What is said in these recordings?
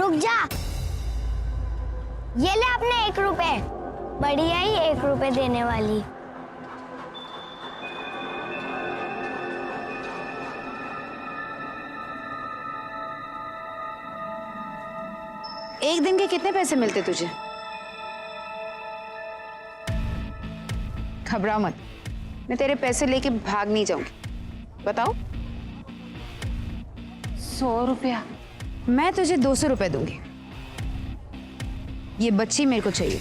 रुक जा। ये ले अपने 1 रुपए, बढ़िया ही 1 रुपए देने वाली। एक दिन के कितने पैसे मिलते तुझे? घबरा मत, मैं तेरे पैसे लेके भाग नहीं जाऊंगी। बताओ। 100 रुपया? मैं तुझे 200 रुपए दूंगी। ये बच्ची मेरे को चाहिए।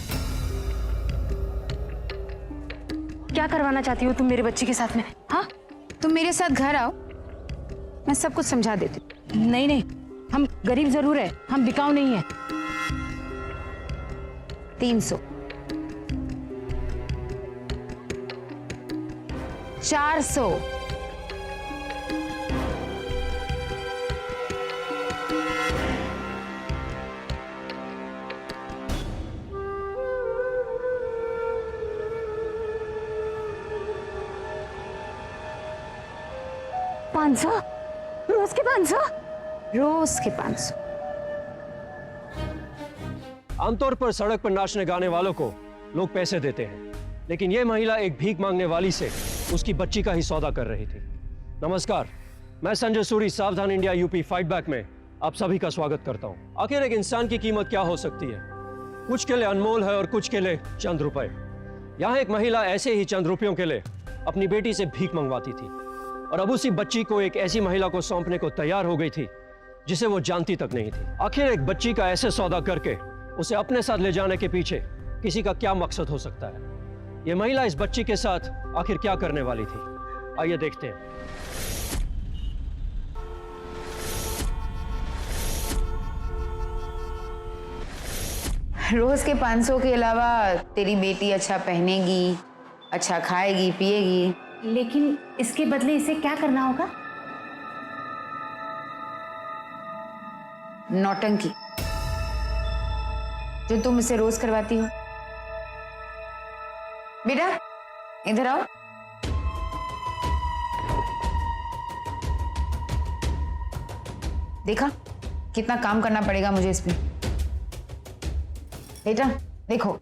क्या करवाना चाहती हो तुम मेरे बच्ची के साथ में? हाँ, तुम मेरे साथ घर आओ, मैं सब कुछ समझा देती हूँ। नहीं नहीं, हम गरीब जरूर है, हम बिकाऊ नहीं है। 300, 400, 500, रोज के 500? रोज के 500। आमतौर पर सड़क पर नाचने गाने वालों को लोग पैसे देते हैं, लेकिन यह महिला एक भीख मांगने वाली से उसकी बच्ची का ही सौदा कर रही थी। नमस्कार, मैं संजय सूरी, सावधान इंडिया यूपी फाइट बैक में आप सभी का स्वागत करता हूं। आखिर एक इंसान की कीमत क्या हो सकती है? कुछ के लिए अनमोल है और कुछ के लिए चंद रुपए। यहाँ एक महिला ऐसे ही चंद रुपयों के लिए अपनी बेटी से भीख मंगवाती थी और अब उसी बच्ची को एक ऐसी महिला को सौंपने को तैयार हो गई थी जिसे वो जानती तक नहीं थी। आखिर एक बच्ची का ऐसे सौदा करके उसे अपने साथ ले जाने के पीछे किसी का क्या मकसद हो सकता है? ये महिला इस बच्ची के साथ आखिर क्या करने वाली थी? आइए देखते हैं। रोज के 500 के अलावा तेरी बेटी अच्छा पहनेगी, अच्छा खाएगी पिएगी। लेकिन इसके बदले इसे क्या करना होगा? नौटंकी जो तुम इसे रोज करवाती हो। बेटा इधर आओ। देखा कितना काम करना पड़ेगा मुझे इसमें। बेटा देखो,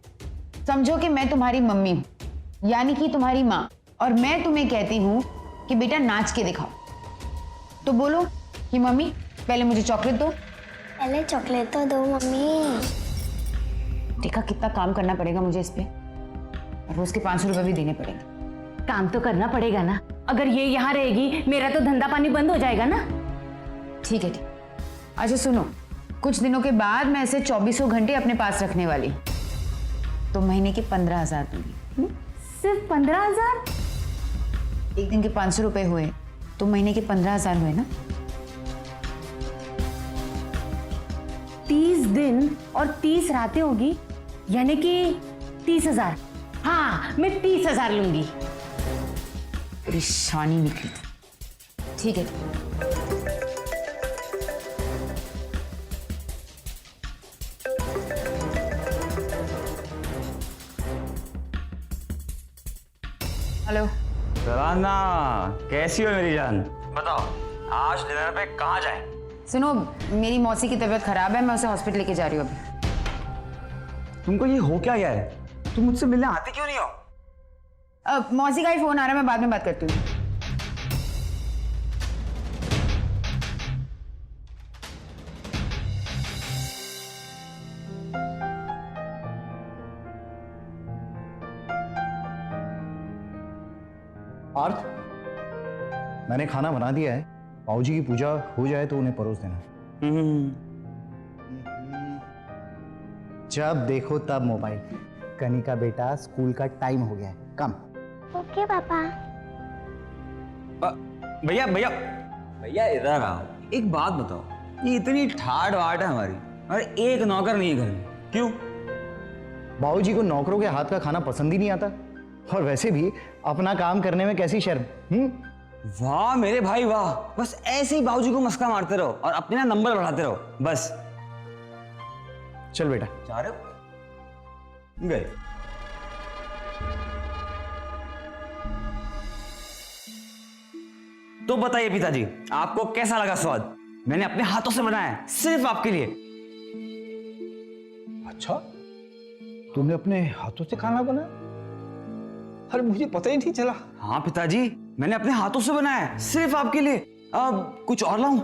समझो कि मैं तुम्हारी मम्मी हूं, यानी कि तुम्हारी माँ, और मैं तुम्हें कहती हूं कि बेटा नाच के दिखाओ। तो बोलो कि मम्मी पहले मुझे चॉकलेट दो। पहले चॉकलेट तो दो मम्मी। देखा कितना काम करना पड़ेगा मुझे इस पे, और रोज के 500 रुपए भी देने पड़ेंगे। काम तो करना पड़ेगा ना, अगर ये यहाँ रहेगी मेरा तो धंधा पानी बंद हो जाएगा ना। ठीक है ठीक। अच्छा सुनो, कुछ दिनों के बाद मैं इसे 24 घंटे अपने पास रखने वाली हूँ, तो महीने के 15,000 दूंगी। सिर्फ 15,000? एक दिन के 500 रुपए हुए तो महीने के 15,000 हुए ना। 30 दिन और 30 रातें होगी, यानी कि 30,000। हाँ, मैं 30,000 लूंगी। परेशानी निकली। ठीक है। हेलो राना, कैसी हो मेरी जान? बताओ आज डिनर पे कहाँ जाएं? सुनो, मेरी मौसी की तबीयत खराब है, मैं उसे हॉस्पिटल लेके जा रही हूँ अभी। तुमको ये हो क्या गया है? तुम मुझसे मिलने आते क्यों नहीं हो? अब मौसी का ही फोन आ रहा है, मैं बाद में बात करती हूँ। पार्थ, मैंने खाना बना दिया है। बाबूजी की पूजा हो जाए तो उन्हें परोस देना। जब देखो तब मोबाइल। कनिका बेटा, स्कूल का टाइम हो गया है, कम। ओके पापा। भैया भैया भैया इधर आओ, एक बात बताओ, ये इतनी ठाट वाट है हमारी और एक नौकर नहीं है घर में, क्यों? बाबूजी को नौकरों के हाथ का खाना पसंद ही नहीं आता, और वैसे भी अपना काम करने में कैसी शर्म। वाह मेरे भाई वाह, बस ऐसे ही बाबूजी को मस्का मारते रहो और अपने ना नंबर बढ़ाते रहो बस। चल बेटा। जा रहे हो? गए। तो बताइए पिताजी, आपको कैसा लगा स्वाद? मैंने अपने हाथों से बनाया है, सिर्फ आपके लिए। अच्छा, तूने अपने हाथों से खाना बनाया? अरे मुझे पता ही नहीं चला। हाँ पिताजी, मैंने अपने हाथों से बनाया है, सिर्फ आपके लिए। अब कुछ और लाऊं?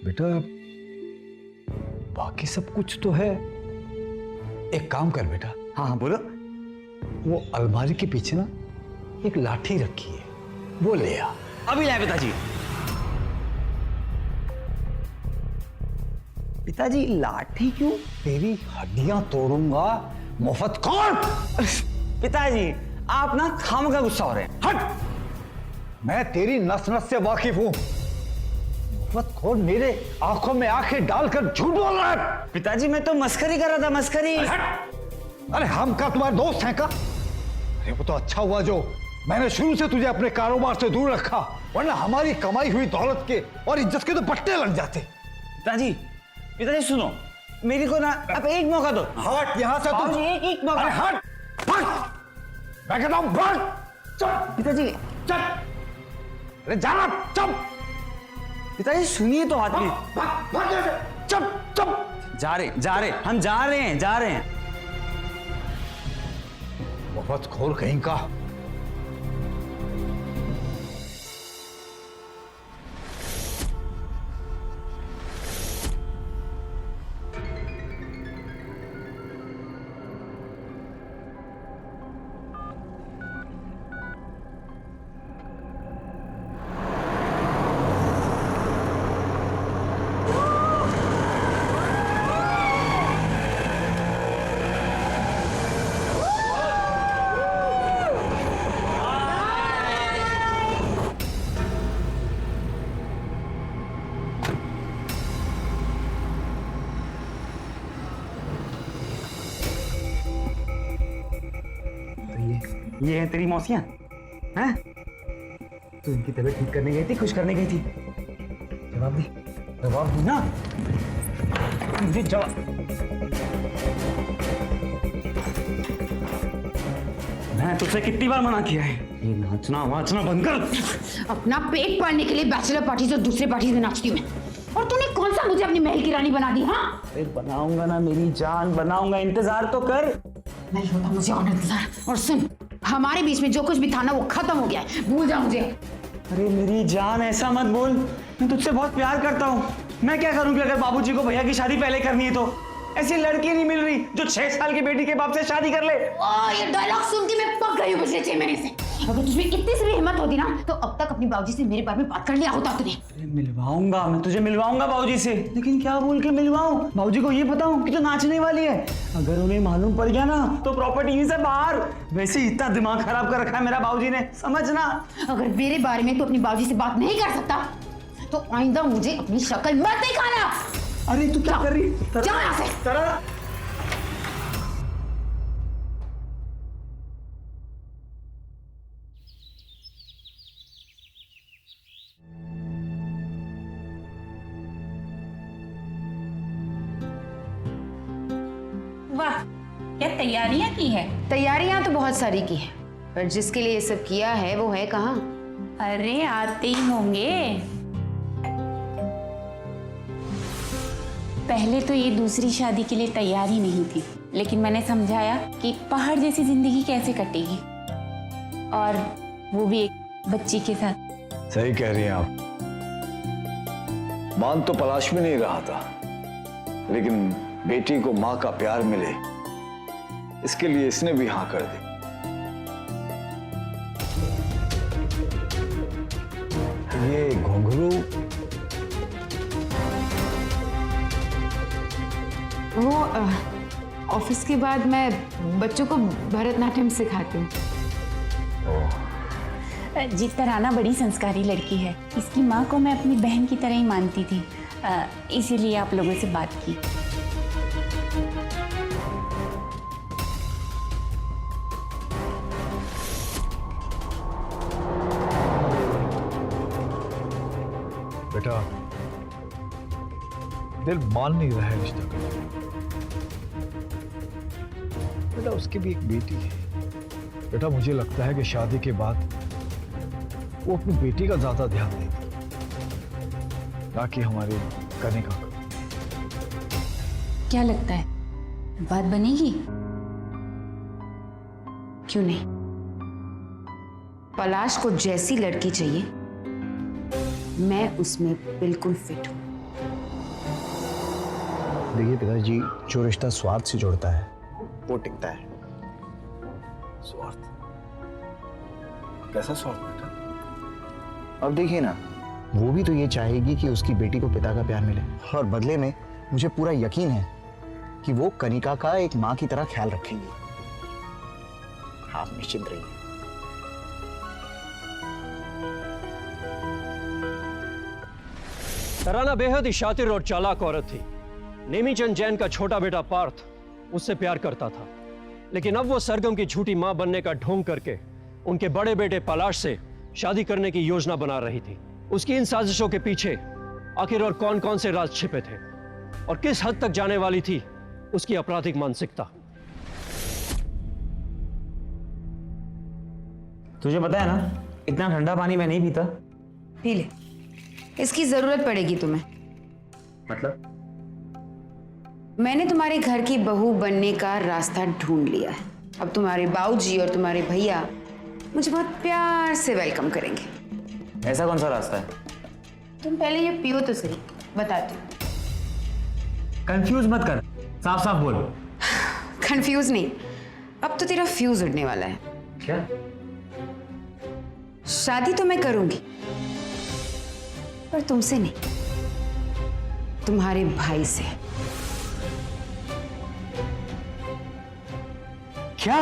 बेटा बाकी सब कुछ तो है। एक काम कर बेटा, हाँ हाँ बोलो। वो अलमारी के पीछे ना एक लाठी रखी है, वो ले आ। अभी लाए पिताजी। पिताजी लाठी क्यों? तेरी हड्डियां तोड़ूंगा मुफ्त कौन। पिताजी आप ना खामखा गुस्सा हो रहे हैं। हट, मैं तेरी नस नस से वाकिफ हूं। मुफ्त खोर मेरे आंखों में आंखें डालकर झूठ बोल रहा है। पिताजी मैं तो मस्करी कर रहा था, मस्करी। अरे हम का तुम्हारे दोस्त हैं का? अरे वो तो अच्छा हुआ जो मैंने शुरू से तुझे अपने कारोबार से दूर रखा, वरना हमारी कमाई हुई दौलत के और इज्जत के तो बट्टे लग जाते। पिताजी पिताजी सुनो, मेरे को ना अब एक मौका दो। हट यहां से तुम। एक मौका। अरे हट, हट, मैं कहता हूं भाग। चल पिताजी चल, अरे जाना, चल पिताजी सुनिए तो आदमी। भाग भाग यहाँ से। चल चल, जा रहे हम जा रहे हैं। मुफ्त खोर कहीं का। ये है तेरी मौसियां हैं? तू इनकी तबीयत ठीक करने गई थी, खुश करने गई थी? जवाब दी ना मुझे। जवाब मैं तुझसे कितनी बार मना किया है, ये नाचना वाचना बंद कर। अपना पेट पालने के लिए बैचलर पार्टी से दूसरे पार्टी में नाचती हूँ मैं। और तूने कौन सा मुझे अपनी महल की रानी बना दी? हाँ फिर बनाऊंगा ना मेरी जान, बनाऊंगा, इंतजार तो कर। नहीं होता मुझे और इंतजार। और सुन, हमारे बीच में जो कुछ भी था ना वो खत्म हो गया है, भूल जा मुझे। अरे मेरी जान ऐसा मत बोल, मैं तुझसे बहुत प्यार करता हूँ। मैं क्या करूँ कि अगर बाबूजी को भैया की शादी पहले करनी है तो? ऐसी लड़की नहीं मिल रही जो 6 साल की बेटी के बाप से शादी कर ले। ये डायलॉग सुन के मैं पक गई हूँ पिछले 6 महीने से। अगर तुझमें इतनी सी हिम्मत होती ना तो अब तक अपनी बाबूजी से मेरे बारे में बात कर लिया होता तूने। मिलवाऊंगा, मैं तुझे मिलवाऊंगा बाबूजी से, लेकिन क्या बोल के मिलवाऊं? बाबूजी को ये बताऊं कि तू नाचने वाली है? अगर उन्हें मालूम पड़ गया ना तो प्रॉपर्टी यहीं से बाहर। वैसे ही इतना दिमाग खराब कर रखा है मेरा बाबूजी ने, समझना। अगर मेरे बारे में तू अपनी बाबूजी से बात नहीं कर सकता तो आइंदा मुझे अपनी शक्ल मत दिखाना। अरे तू क्या कर रही? जा यहाँ से। तरह वाह, क्या तैयारियां की है? तैयारियां तो बहुत सारी की है, पर जिसके लिए ये सब किया है वो है कहाँ? अरे आते ही होंगे। पहले तो ये दूसरी शादी के लिए तैयार ही नहीं थी, लेकिन मैंने समझाया कि पहाड़ जैसी जिंदगी कैसे कटेगी, और वो भी एक बच्ची के साथ। सही कह रही हैं आप। मान तो पलाश में नहीं रहा था, लेकिन बेटी को मां का प्यार मिले इसके लिए इसने भी हां कर दी। ये घुंघरू वो ऑफिस के बाद मैं बच्चों को भरतनाट्यम सिखाती हूँ। जीता राणा बड़ी संस्कारी लड़की है, इसकी माँ को मैं अपनी बहन की तरह ही मानती थी, इसीलिए आप लोगों से बात की। बेटा दिल मान नहीं रहा है रिश्ता का। बेटा उसकी भी एक बेटी है। बेटा मुझे लगता है कि शादी के बाद वो अपनी बेटी का ज्यादा ध्यान देगी, ताकि हमारे कनिका को। क्या लगता है? बात बनेगी? क्यों नहीं? पलाश को जैसी लड़की चाहिए मैं उसमें बिल्कुल फिट हूं। देखिए पिताजी, जो रिश्ता स्वार्थ से जुड़ता है वो टिकता है। स्वार्थ? कैसा स्वार्थ बेटा? अब देखिए ना, वो भी तो ये चाहेगी कि उसकी बेटी को पिता का प्यार मिले, और बदले में मुझे पूरा यकीन है कि वो कनिका का एक मां की तरह ख्याल रखेंगी। आप निश्चिंत रहिए। तराना बेहद ही शातिर और चालाक औरत थी। नेमीचंद जैन का छोटा बेटा पार्थ उससे प्यार करता था, लेकिन अब वो सरगम की झूठी मां बनने का ढोंग करके उनके बड़े बेटे पलाश से शादी करने की योजना बना रही थी। उसकी इन साजिशों के पीछे आखिर और कौन कौन से राज छिपे थे और किस हद तक जाने वाली थी उसकी आपराधिक मानसिकता। तुझे पता है ना, इतना ठंडा पानी मैं नहीं पीता। पी ले, इसकी जरूरत पड़ेगी तुम्हें। मतलब? मैंने तुम्हारे घर की बहू बनने का रास्ता ढूंढ लिया है। अब तुम्हारे बाऊजी और तुम्हारे भैया मुझे बहुत प्यार से वेलकम करेंगे। ऐसा कौन सा रास्ता है? तुम पहले ये पियो तो सही, बताती हूँ। कंफ्यूज मत कर, साफ साफ बोल। कंफ्यूज नहीं, अब तो तेरा फ्यूज उड़ने वाला है। क्या? शादी तो मैं करूंगी, पर तुमसे नहीं, तुम्हारे भाई से। क्या?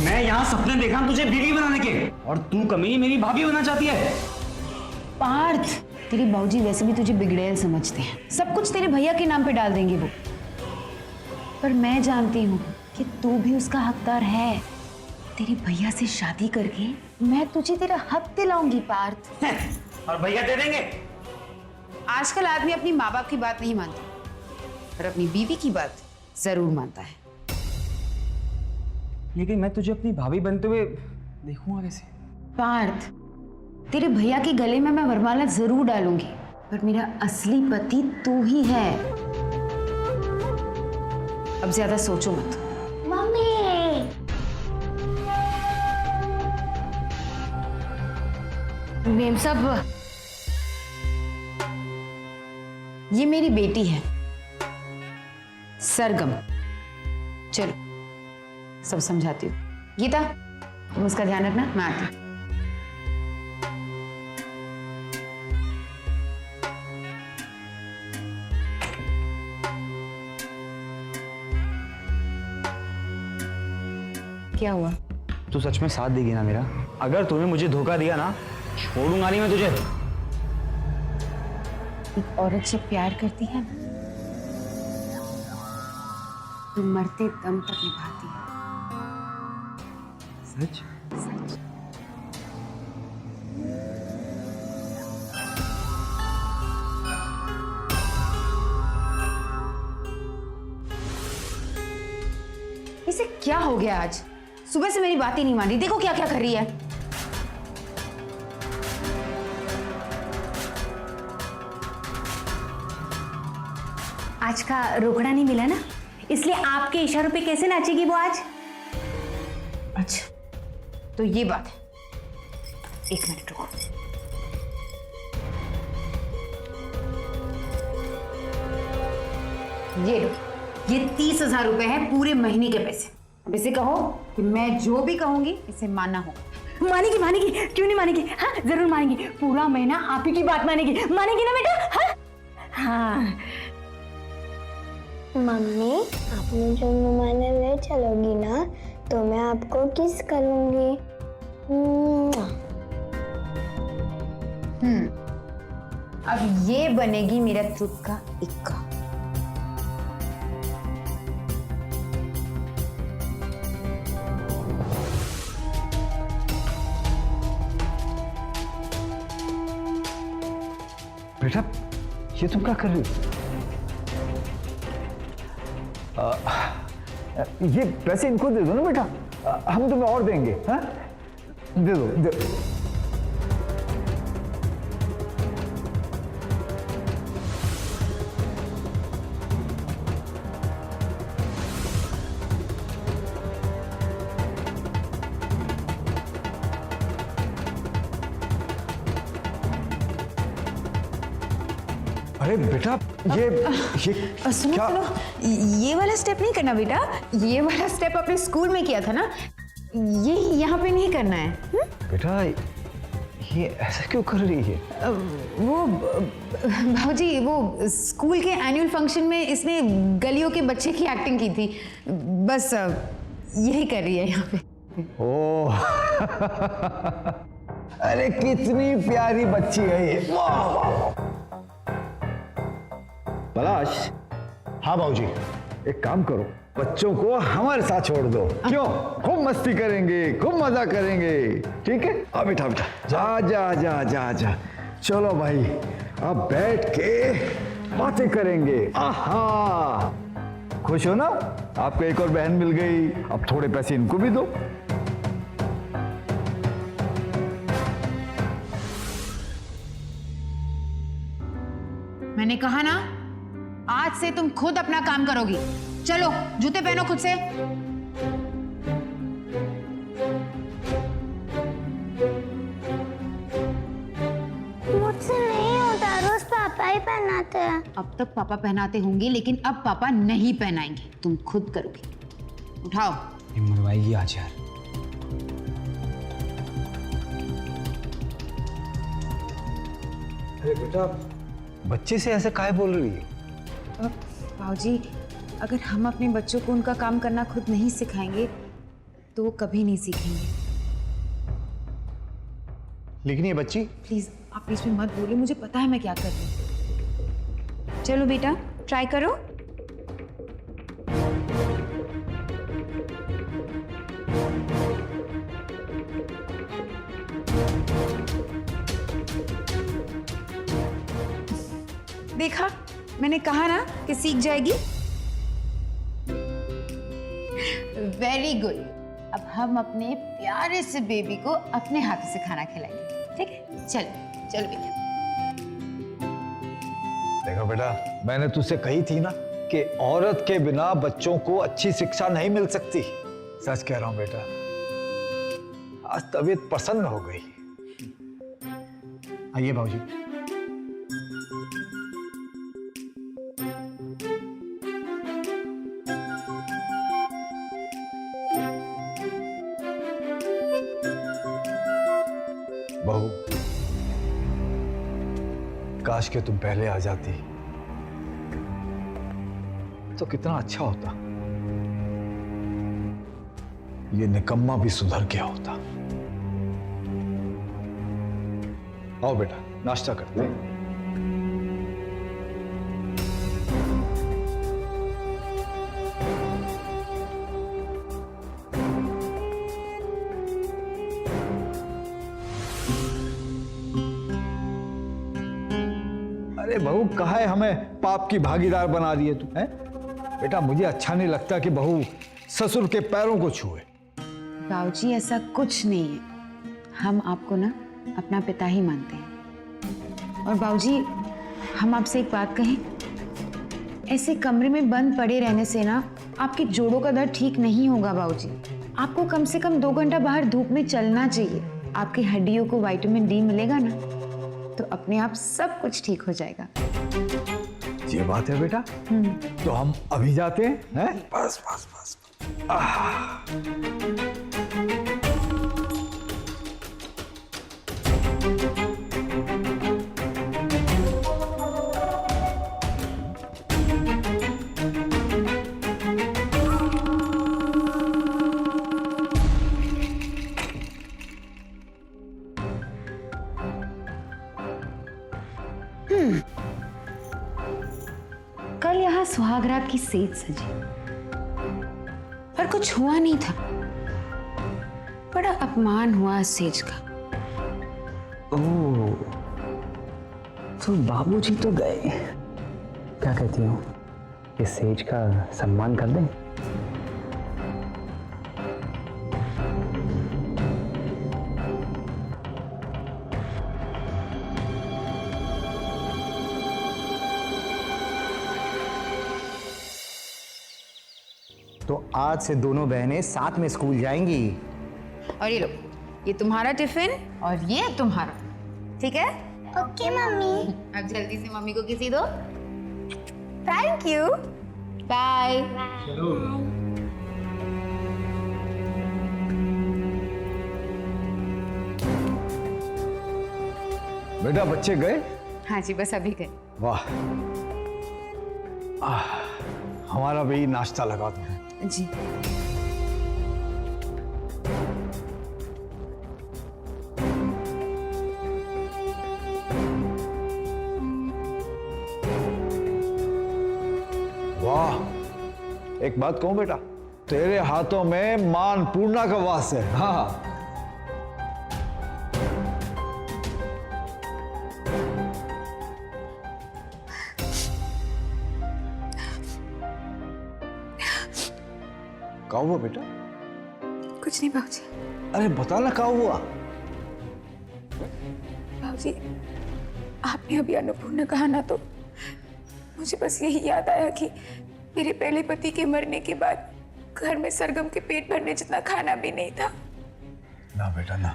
मैं यहां सपने देखा तुझे बीवी बनाने के, और तू कमी मेरी भाभी बनना चाहती है। पार्थ, तेरे बाबूजी वैसे भी तुझे बिगड़ैल समझते हैं, सब कुछ तेरे भैया के नाम पे डाल देंगे वो। पर मैं जानती हूँ कि तू भी उसका हकदार है। तेरे भैया से शादी करके मैं तुझे तेरा हक दिलाऊंगी पार्थ। और भैया दे देंगे? आजकल आदमी अपनी माँ बाप की बात नहीं मानता, पर अपनी बीवी की बात जरूर मानता है। लेकिन मैं तुझे अपनी भाभी बनते हुए देखूंगा कैसे? पार्थ, तेरे भैया के गले में मैं वरमाला जरूर डालूंगी, पर मेरा असली पति तू ही है। अब ज्यादा सोचो मत। मम्मी, मेम साहब, ये मेरी बेटी है सरगम। चलो सब समझाती हूँ। गीता, तुम उसका ध्यान रखना, मैं आती हूँ। क्या हुआ? तू सच में साथ देगी ना मेरा? अगर तूने मुझे धोखा दिया ना, छोड़ूंगा नहीं मैं तुझे। एक औरत जब प्यार करती है ना, तो मरते दम तक निभाती है। सच? सच। इसे क्या हो गया आज? सुबह से मेरी बात ही नहीं मान रही। देखो क्या क्या कर रही है। आज का रोकड़ा नहीं मिला ना, इसलिए आपके इशारों पे कैसे नाचेगी वो आज? अच्छा, तो ये बात है। एक मिनट रुको। ये लो, ये 30,000 रुपए है पूरे महीने के पैसे। अब इसे कहो कि मैं जो भी कहूंगी इसे मानना होगा। मानेगी मानेगी, क्यों नहीं मानेगी? हाँ जरूर मानेगी, पूरा महीना आप ही की बात मानेगी। मानेगी ना बेटा? हाँ हाँ। मम्मी, आप मुझे घुमाने ले चलोगी ना, तो मैं आपको किस करूंगी। अब ये बनेगी मेरा ट्रुप का इक्का। बेटा, ये तुम क्या कर रही हो? ये पैसे इनको दे दो ना बेटा, हम तुम्हें और देंगे। हाँ, दे दो, अरे बेटा ये सुनो क्या? सुनो, ये वाला स्टेप नहीं करना बेटा, ये वाला स्टेप अपने स्कूल में किया था ना, ये यहाँ पे नहीं करना है। बेटा ये ऐसा क्यों कर रही है? वो भाऊजी, वो स्कूल के एनुअल फंक्शन में इसने गलियों के बच्चे की एक्टिंग की थी, बस यही कर रही है यहाँ पे। ओह अरे कितनी प्यारी बच्ची है ये, वाह वाह वाह। पलाश, हाँ बाबूजी। एक काम करो, बच्चों को हमारे साथ छोड़ दो, क्यों? खूब मस्ती करेंगे, खूब मजा करेंगे, ठीक है? अब बैठा बैठा, जा जा जा जा जा। चलो भाई, अब बैठ के बातें करेंगे। आहा, खुश हो ना? आपको एक और बहन मिल गई, अब थोड़े पैसे इनको भी दो। मैंने कहा ना, आज से तुम खुद अपना काम करोगी। चलो जूते पहनो खुद से। मुझसे नहीं होता, रोज पापा ही पहनाते हैं। अब तक पापा पहनाते होंगे, लेकिन अब पापा नहीं पहनाएंगे, तुम खुद करोगी। उठाओ। मरवाएगी आज यार। अरे बेटा, बच्चे से ऐसे काहे बोल रही है? भाऊजी, अगर हम अपने बच्चों को उनका काम करना खुद नहीं सिखाएंगे तो वो कभी नहीं सीखेंगे। लेकिन ये बच्ची, प्लीज आप बीच में मत बोलिए, मुझे पता है मैं क्या कर रही हूँ। चलो बेटा, ट्राई करो। देखा, मैंने कहा ना कि सीख जाएगी। Very good. अब हम अपने प्यारे से बेबी को अपने हाथों से खाना खिलाएंगे, ठीक है? चलो चलो बेटा। देखो बेटा, मैंने तुझसे कही थी ना कि औरत के बिना बच्चों को अच्छी शिक्षा नहीं मिल सकती। सच कह रहा हूं बेटा, आज तबीयत प्रसन्न हो गई। आइए बाबूजी। बहू, काश के तुम पहले आ जाती तो कितना अच्छा होता। ये निकम्मा भी सुधर गया होता। आओ बेटा, नाश्ता करते हैं। अरे बहू, कहा है हमें पाप की भागीदार बना दिए तू, हैं? बेटा, मुझे अच्छा नहीं लगता कि बहू ससुर के पैरों को छुए। बाबूजी, ऐसा कुछ नहीं है, हम आपको ना अपना पिता ही मानते हैं। और बाबूजी, हम आपसे एक बात कहें, ऐसे कमरे में बंद पड़े रहने से ना आपके जोड़ों का दर्द ठीक नहीं होगा बाबूजी। आपको कम से कम 2 घंटा बाहर धूप में चलना चाहिए। आपकी हड्डियों को विटामिन डी मिलेगा ना, तो अपने आप सब कुछ ठीक हो जाएगा। ये बात है बेटा, तो हम अभी जाते हैं? बस बस बस। कल यहाँ सुहागरात की सेज सजी, पर कुछ हुआ नहीं था। बड़ा अपमान हुआ सेज का। ओह, तो बाबूजी तो गए। क्या कहती हो, कि सेज का सम्मान कर दें? तो आज से दोनों बहनें साथ में स्कूल जाएंगी। और ये लो, ये तुम्हारा टिफिन और ये तुम्हारा, ठीक है? Okay mummy. अब जल्दी से मम्मी को किसी दो। Thank you. बाय। बेटा बच्चे गए? हाँ जी, बस अभी गए। वाह, हमारा भी नाश्ता लगा दो। जी। वाह, एक बात कहूं बेटा, तेरे हाथों में मां अन्नपूर्णा का वास है। हाँ, क्या हुआ बेटा? कुछ नहीं बाबूजी। अरे बता ना क्या हुआ। बाबूजी, आपने अभी अन्नपूर्णा कहा ना, तो मुझे बस यही याद आया कि मेरे पहले पति के मरने के बाद घर में सरगम के पेट भरने जितना खाना भी नहीं था। ना बेटा ना,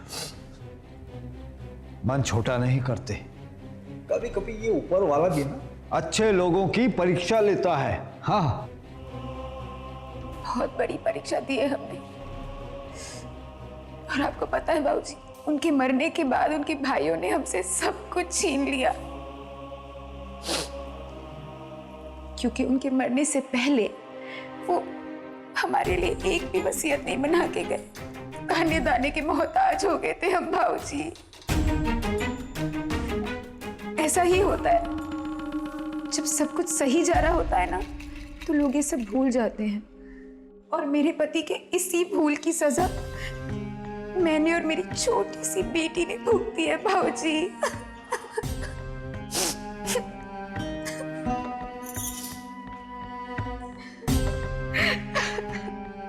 मन छोटा नहीं करते। कभी कभी ये ऊपर वाला भी ना अच्छे लोगों की परीक्षा लेता है। हाँ, बहुत बड़ी परीक्षा दी है हमने। और आपको पता है बाबूजी, उनके मरने के बाद उनके भाइयों ने हमसे सब कुछ छीन लिया, क्योंकि उनके मरने से पहले वो हमारे लिए एक भी वसीयत नहीं बना के गए। खाने दाने के मोहताज हो गए थे हम बाबूजी। ऐसा ही होता है, जब सब कुछ सही जा रहा होता है ना, तो लोग ये सब भूल जाते हैं। और मेरे पति के इसी भूल की सजा मैंने और मेरी छोटी सी बेटी ने भुगती है भाऊजी।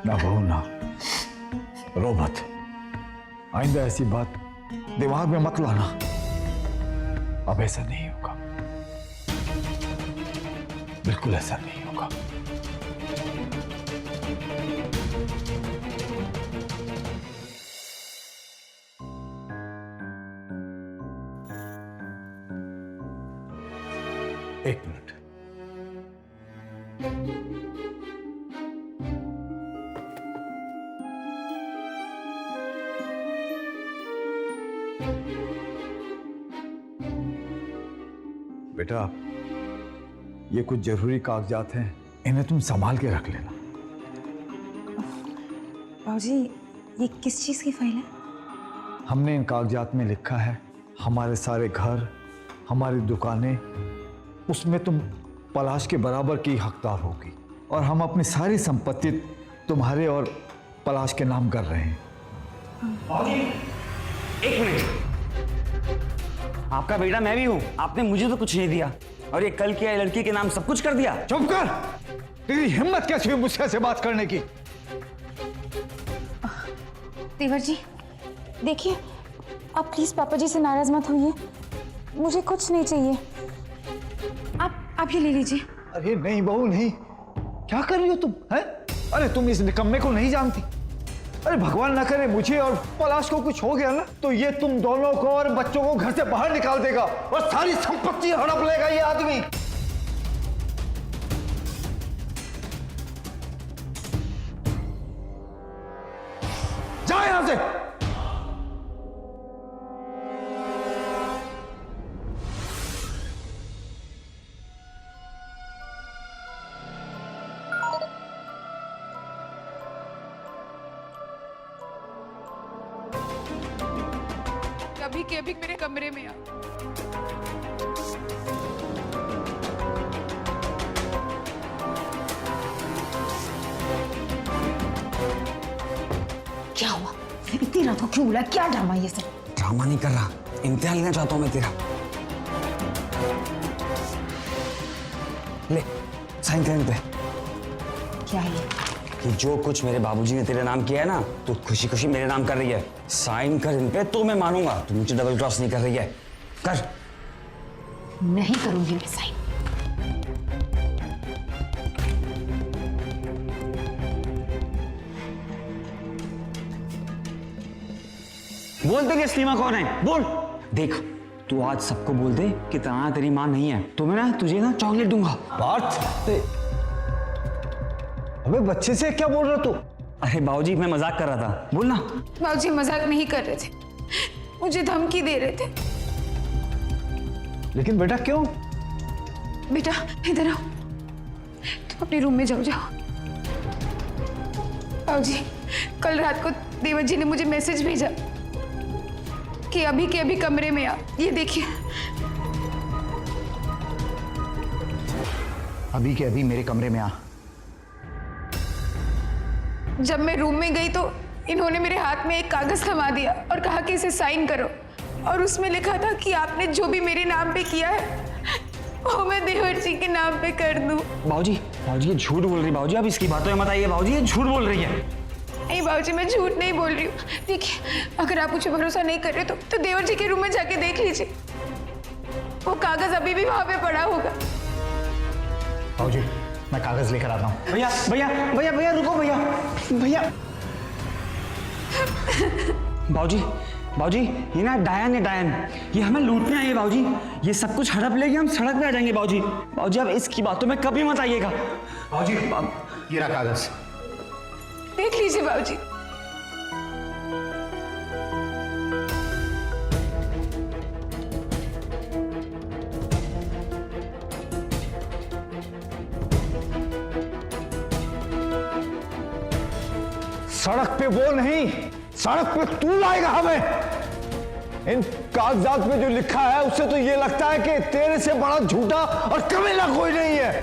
ना बहू ना, रो मत। आइंदा ऐसी बात दिमाग में मत लाना। अब ऐसा नहीं होगा, बिल्कुल ऐसा नहीं होगा। एक मिनट। बेटा, ये कुछ जरूरी कागजात हैं, इन्हें तुम संभाल के रख लेना। बाबूजी, ये किस चीज की फाइल है? हमने इन कागजात में लिखा है, हमारे सारे घर, हमारी दुकानें, उसमें तुम पलाश के बराबर की हकदार होगी, और हम अपनी सारी संपत्ति तुम्हारे और पलाश के नाम कर रहे हैं। एक मिनट, आपका बेटा मैं भी हूं। आपने मुझे तो कुछ नहीं दिया, और ये कल की आई लड़की के नाम सब कुछ कर दिया। चुप कर! तेरी हिम्मत कैसी हुई मुझसे ऐसे बात करने की? देवर जी, देखिए, आप प्लीज पापा जी से नाराज मत होइए। मुझे कुछ नहीं चाहिए, आप ये ले लीजिए। अरे नहीं बहू नहीं, क्या कर रही हो तुम? हैं? अरे तुम इस निकम्मे को नहीं जानती। अरे भगवान ना करे मुझे और पलाश को कुछ हो गया ना, तो ये तुम दोनों को और बच्चों को घर से बाहर निकाल देगा और सारी संपत्ति हड़प लेगा ये आदमी। जा यहां से। अभी के अभी मेरे कमरे में आ। क्या हुआ? इतनी रात को क्यों बुलाया? क्या ड्रामा ये सब? ड्रामा नहीं कर रहा, इम्तिहान लेना चाहता हूं मैं तेरा। ले, साइन करने पे। क्या है ये? कि जो कुछ मेरे बाबूजी ने तेरे नाम किया है ना, तो खुशी खुशी मेरे नाम कर रही है। साइन कर इन पे, तो मैं मानूंगा। तू मुझे डबल क्रॉस नहीं कर रही है। कर। नहीं करूंगी मैं साइन। बोल तेरी असली मां कौन है? बोल। देख, तू आज सबको बोल दे कि ताना तेरी माँ नहीं है, तो मैं ना तुझे ना चॉकलेट दूंगा। पार्थ, अबे बच्चे से क्या बोल रहा तू? अरे बाबूजी मैं मजाक कर रहा था, बोल ना। बाबूजी मजाक नहीं कर रहे थे, मुझे धमकी दे रहे थे। लेकिन बेटा क्यों? बेटा इधर आओ, तुम अपने रूम में जाओ। बाबूजी कल रात को देवर जी ने मुझे मैसेज भेजा कि अभी के अभी कमरे में आ। ये देखिए। अभी के अभी मेरे कमरे में आ। जब मैं रूम में गई तो इन्होंने मेरे हाथ में एक कागज थमा दिया और कहा कि इसे साइन करो, और उसमें लिखा था कि आपने जो भी मेरे नाम पे किया है वो मैं देवर जी के नाम पे कर दूं। बाबूजी ये झूठ बोल रही है बाबूजी, आप इसकी बातों में मत आइए बाबूजी, ये झूठ बोल रही है। नहीं बाबूजी मैं झूठ नहीं बोल रही हूँ। देखिए अगर आप मुझे भरोसा नहीं कर रहे तो देवर जी के रूम में जाके देख लीजिए, वो कागज अभी भी वहां पे पड़ा होगा। बाबूजी मैं कागज लेकर आता हूँ। भैया भैया भैया भैया रुको भैया भैया। बाबूजी ये ना डायन है, डायन, ये हमें लूटने आई है बाबूजी, ये सब कुछ हड़प लेगी, हम सड़क पे आ जाएंगे बाबूजी आप इसकी बातों में कभी मत आइएगा। बाबूजी ये रहा कागज, देख लीजिए बाबूजी। सड़क पे वो नहीं, सड़क पे तू लाएगा हमें। इन कागजात में जो लिखा है उससे तो ये लगता है कि तेरे से बड़ा झूठा और कमीना कोई नहीं है।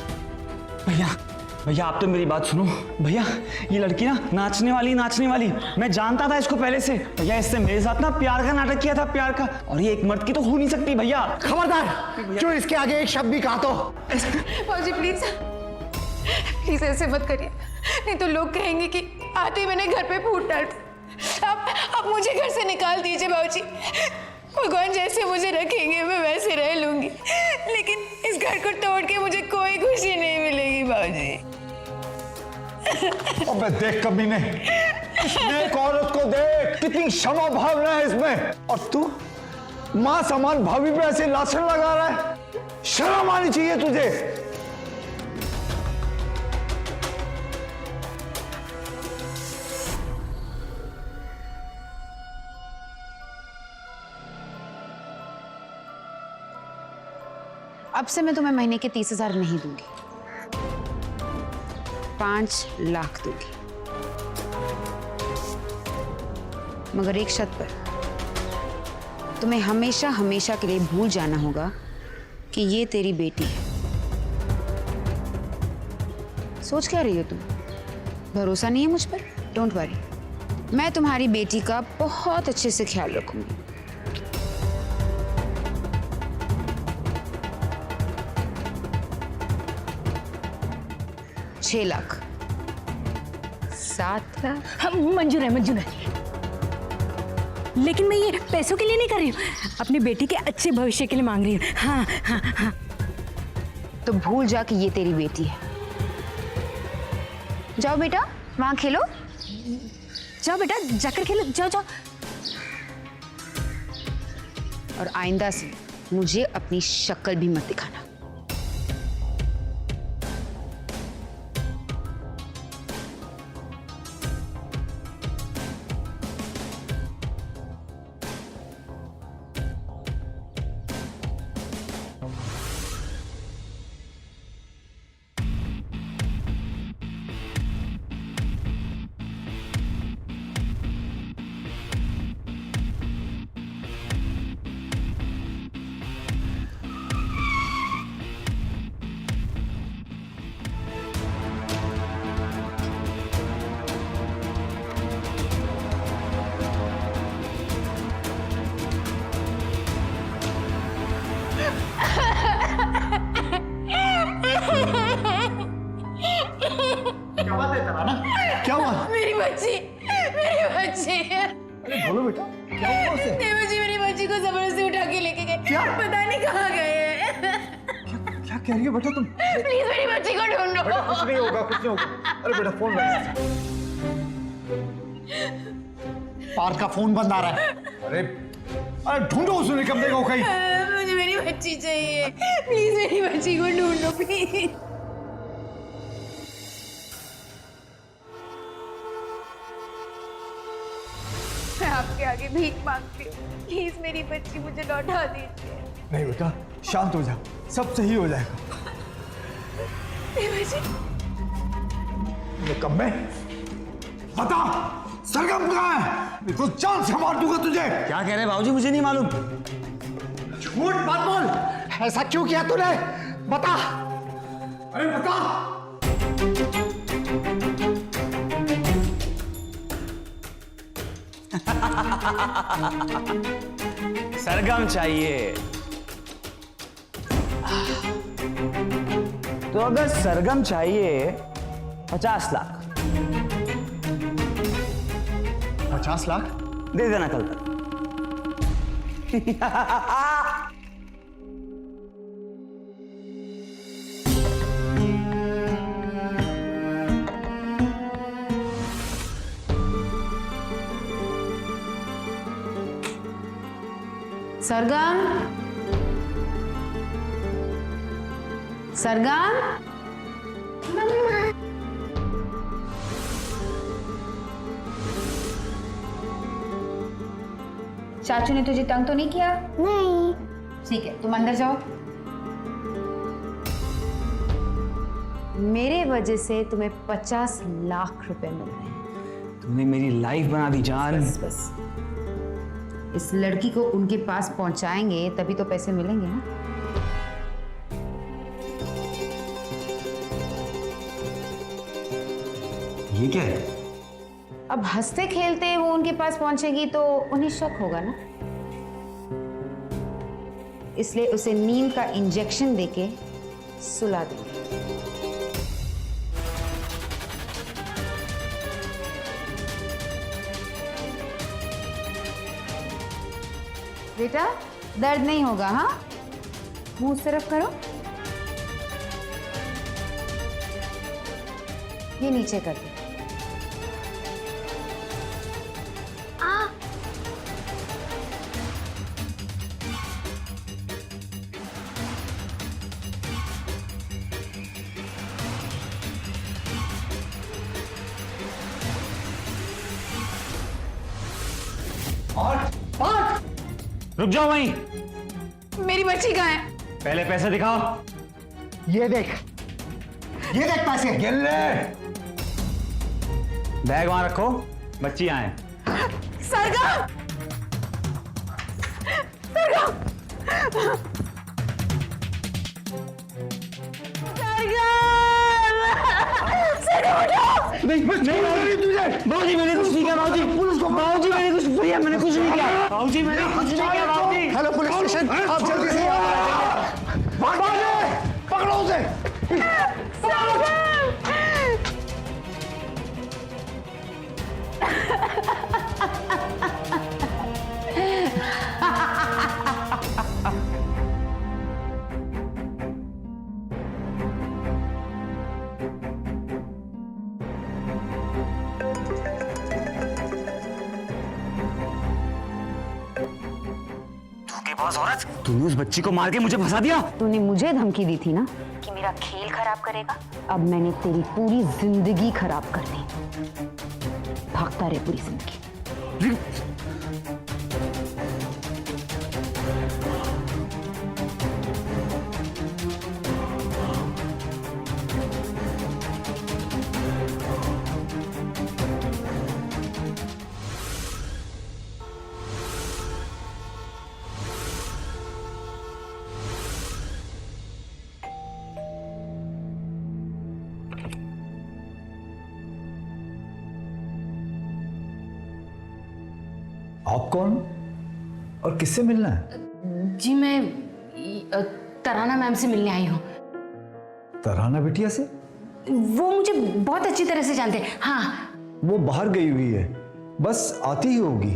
भैया आप तो मेरी बात सुनो भैया, ये लड़की ना नाचने वाली, मैं जानता था इसको पहले से। भैया इससे मेरे साथ ना प्यार का नाटक किया था, प्यार का, और ये एक मर्द की तो हो नहीं सकती भैया। खबरदार जो इसके आगे एक शब्द भी कहा तो। बाबूजी प्लीज ऐसे मत करिए, नहीं तो लोग कहेंगे कि आते ही मैंने घर पे फूट डाल। आप मुझे घर से निकाल दीजिए बाबूजी, भगवान जैसे मुझे रखेंगे मैं वैसे रह लूंगी, लेकिन इस घर को तोड़ के मुझे कोई खुशी नहीं मिलेगी बाबूजी। अबे देख कमीने, एक औरत को देख, कितनी क्षमा भावना है इसमें, और तू मां समान भाभी पे ऐसे लाछन लगा रहा है। शर्म आनी चाहिए तुझे। अब से मैं तुम्हें महीने के 30,000 नहीं दूंगी, 5 लाख दूंगी, मगर एक शर्त पर। तुम्हें हमेशा हमेशा के लिए भूल जाना होगा कि ये तेरी बेटी है। सोच क्या रही हो तुम? भरोसा नहीं है मुझ पर? डोंट वरी, मैं तुम्हारी बेटी का बहुत अच्छे से ख्याल रखूंगी। 6 लाख, 7 लाख। हाँ, मंजूर है, लेकिन मैं ये पैसों के लिए नहीं कर रही हूँ, अपनी बेटी के अच्छे भविष्य के लिए मांग रही हूँ। हाँ। तो भूल जा कि ये तेरी बेटी है। जाओ बेटा वहां खेलो। जाओ बेटा जाकर खेलो, जाओ। और आइंदा से मुझे अपनी शक्ल भी मत दिखाना। क्या हुआ? मेरी बच्ची। अरे बोलो बेटा, क्या हुआ उसे? देवर जी मेरी बच्ची को जबरदस्ती उठा के लेके गए। क्या? पता नहीं कहाँ गए हैं। क्या कह रही हो बेटा तुम? प्लीज मेरी बच्ची को ढूंढो। बेटा कुछ नहीं होगा। अरे बेटा फोन बंद। पार्थ का फोन बंद आ रहा है। अरे अरे ढूंढो उस निकम्मे को कहीं। मुझे मेरी बच्ची चाहिए, प्लीज मेरी बच्ची को ढूंढो प्लीज। मैं आपके आगे भीख मांगती हूँ, प्लीज मेरी बच्ची मुझे लौटा दीजिए। नहीं बेटा, शांत हो जा, सब सही हो जाएगा। निकम्मे, बता सरगम कहाँ है? तो जान से मार दूंगा तुझे। क्या कह रहे बाबूजी, मुझे नहीं मालूम। झूठ मत बोल, ऐसा क्यों किया तूने? बता, अरे बता। सरगम चाहिए तो अगर सरगम चाहिए 50 लाख 50 लाख दे देना कल तक। सरगम, सरगम, चाचू ने तुझे तंग तो नहीं किया? नहीं। ठीक है, तुम अंदर जाओ। मेरे वजह से तुम्हें 50 लाख रुपए मिल रहे हैं। तुमने मेरी लाइफ बना दी जान। बस इस लड़की को उनके पास पहुंचाएंगे तभी तो पैसे मिलेंगे ना। ये क्या है? अब हंसते खेलते वो उनके पास पहुंचेगी तो उन्हें शक होगा ना, इसलिए उसे नींद का इंजेक्शन देके सुला देंगे। बेटा दर्द नहीं होगा, हाँ? मुंह उस तरफ करो, ये नीचे कर दो। रुक जाओ वहीं। मेरी बच्ची कहाँ है? पहले पैसे दिखाओ। ये देख पैसे। गिल्ले, बैग वहां रखो, बच्ची यहाँ है। सरगम! सरगम! नहीं तुझे। बाबूजी मैंने कुछ नहीं किया। बाबूजी पुलिस को। बाबूजी मैंने कुछ नहीं किया। मैंने कुछ नहीं किया। बाबूजी मैंने कुछ नहीं किया। बाबूजी हेलो पुलिस स्टेशन, आप जल्दी से यहाँ आ जाइए। पकड़ो उसे। औरत, तूने उस बच्ची को मार के मुझे फंसा दिया। तूने मुझे धमकी दी थी ना कि मेरा खेल खराब करेगा। अब मैंने तेरी पूरी जिंदगी खराब कर दी। भागता रहे पूरी जिंदगी। आप कौन और किससे मिलना है? जी मैं तराना मैम से मिलने आई हूँ। तराना बिटिया से? वो मुझे बहुत अच्छी तरह से जानते हैं। हाँ, वो बाहर गई हुई है, बस आती ही होगी।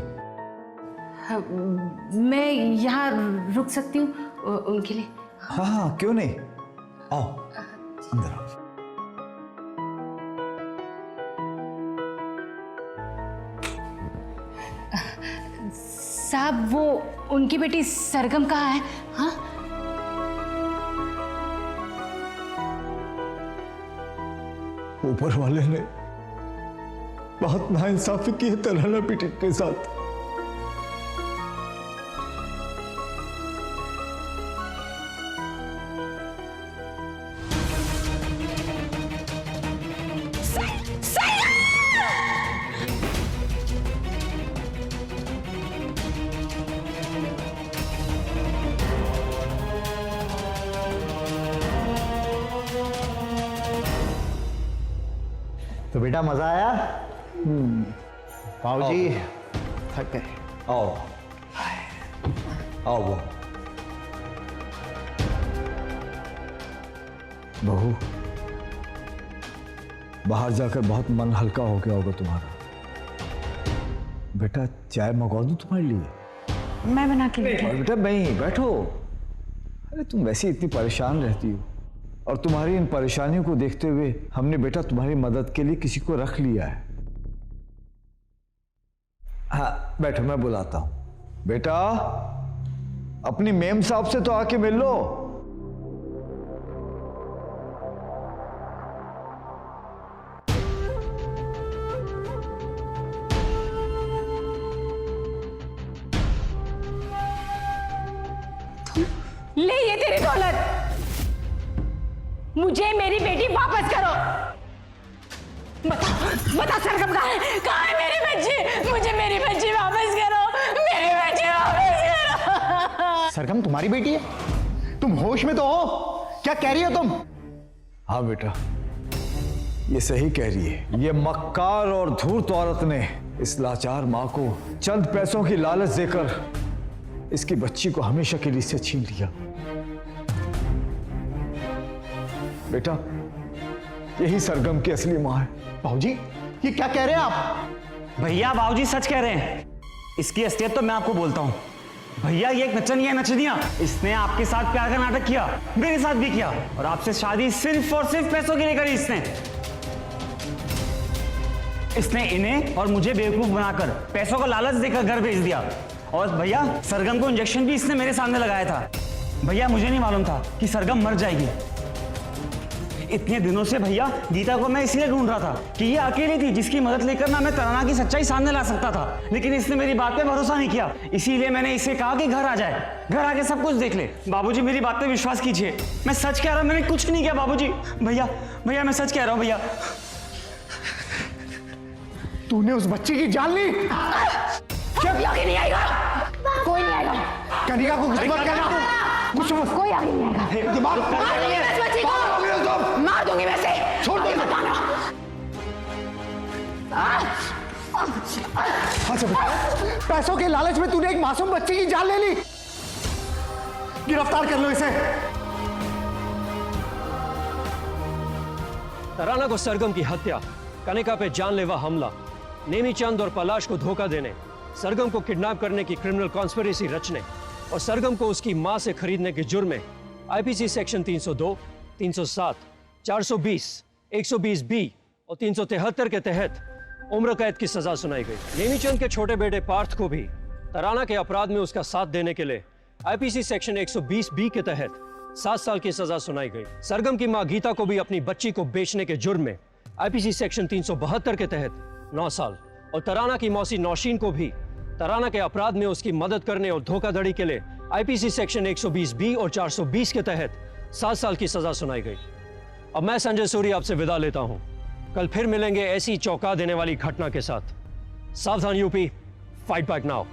हाँ, मैं यहाँ रुक सकती हूँ उनके लिए? हाँ हाँ, क्यों नहीं, आओ अंदर आओ। साहब वो उनकी बेटी सरगम कहाँ है? हाँ, ऊपर वाले ने बहुत नाइंसाफी की है तराना बेटी के साथ। तो बेटा मजा आया? बाबूजी थक गए। आओ आओ वो बहू, बाहर जाकर बहुत मन हल्का हो गया होगा तुम्हारा। बेटा चाय मंगवा दूं तुम्हारे लिए? मैं बना के लेके और बेटा नहीं, बैठो। अरे तुम वैसे इतनी परेशान रहती हो, और तुम्हारी इन परेशानियों को देखते हुए हमने बेटा तुम्हारी मदद के लिए किसी को रख लिया है। हाँ बैठो, मैं बुलाता हूं। बेटा अपनी मेम साहब से तो आके मिल लो। ले ये तेरी दौलत, मुझे मेरी बेटी वापस करो। बता सरगम कहाँ है मेरी बच्ची? मुझे मेरी बच्ची वापस करो, मेरी बच्ची वापस करो। सरगम तुम्हारी बेटी है? तुम होश में तो हो? क्या कह रही हो तुम? हाँ बेटा, ये सही कह रही है। ये मक्कार और धूर्त औरत ने इस लाचार मां को चंद पैसों की लालच देकर इसकी बच्ची को हमेशा के लिए से छीन लिया। बेटा यही सरगम की असली मां है। बाबूजी ये क्या कह रहे हैं आप? भैया, बाबूजी सच कह रहे हैं। इसकी असलियत तो मैं आपको बोलता हूं। भैया ये एक नचनिया है, नचनिया। इसने आपके साथ प्यार का नाटक किया, मेरे साथ भी किया, और आपसे शादी सिर्फ और सिर्फ पैसों के लिए करी। इसने इन्हें और मुझे बेवकूफ बनाकर पैसों का लालच देकर घर भेज दिया। और भैया सरगम को इंजेक्शन भी इसने मेरे सामने लगाया था। भैया मुझे नहीं मालूम था कि सरगम मर जाएगी। इतने दिनों से भैया गीता को मैं इसलिए ढूंढ रहा था कि ये अकेली थी जिसकी मदद लेकर ना मैं तराना की सच्चाई सामने ला सकता था, लेकिन इसने मेरी बात पे भरोसा नहीं किया। इसीलिए मैंने इसे कहा कि घर आ जाए, घर आके सब कुछ देख ले। बाबूजी मेरी बात पे विश्वास कीजिए, मैं सच कह रहा हूं, मैंने कुछ नहीं किया बाबूजी। भैया भैया मैं सच कह रहा हूं भैया। तूने उस बच्ची की जान ली? नहीं आएगा, कोई नहीं आएगा। कनिका को कुछ मत कहना। कुछ मत। कोई आगे नहीं आएगा। दिमाग मार दूंगी मैं इस बच्ची को, मार दूंगी मैं इसे। छोड़ दो। अच्छा बेटा, पैसों के लालच में तूने एक मासूम बच्ची की जान ले ली। गिरफ्तार कर लो इसे। तराना को सरगम की हत्या, कनिका पे जानलेवा हमला, नेमी चंद और पलाश को धोखा देने, सरगम को किडनैप करने की क्रिमिनल कॉन्स्पिरेसी रचने और सरगम को उसकी मां से खरीदने के जुर्म में आईपीसी सेक्शन 302, 307, 420, 120 बी और 373 के तहत उम्र कैद की सजा सुनाई गई। नेमी चंद के छोटे बेटे पार्थ को भी तराना के अपराध में उसका साथ देने के लिए आईपीसी सेक्शन 120 बी के तहत 7 साल की सजा सुनाई गई। सरगम की मां गीता को भी अपनी बच्ची को बेचने के जुर्म में आईपीसी सेक्शन 372 के तहत 9 साल और तराना की मौसी नौशीन को भी तराना के अपराध में उसकी मदद करने और धोखाधड़ी के लिए आईपीसी सेक्शन 120 बी और 420 के तहत 7 साल की सजा सुनाई गई। अब मैं संजय सूरी आपसे विदा लेता हूं। कल फिर मिलेंगे ऐसी चौंका देने वाली घटना के साथ। सावधान यूपी, फाइट बैक नाउ।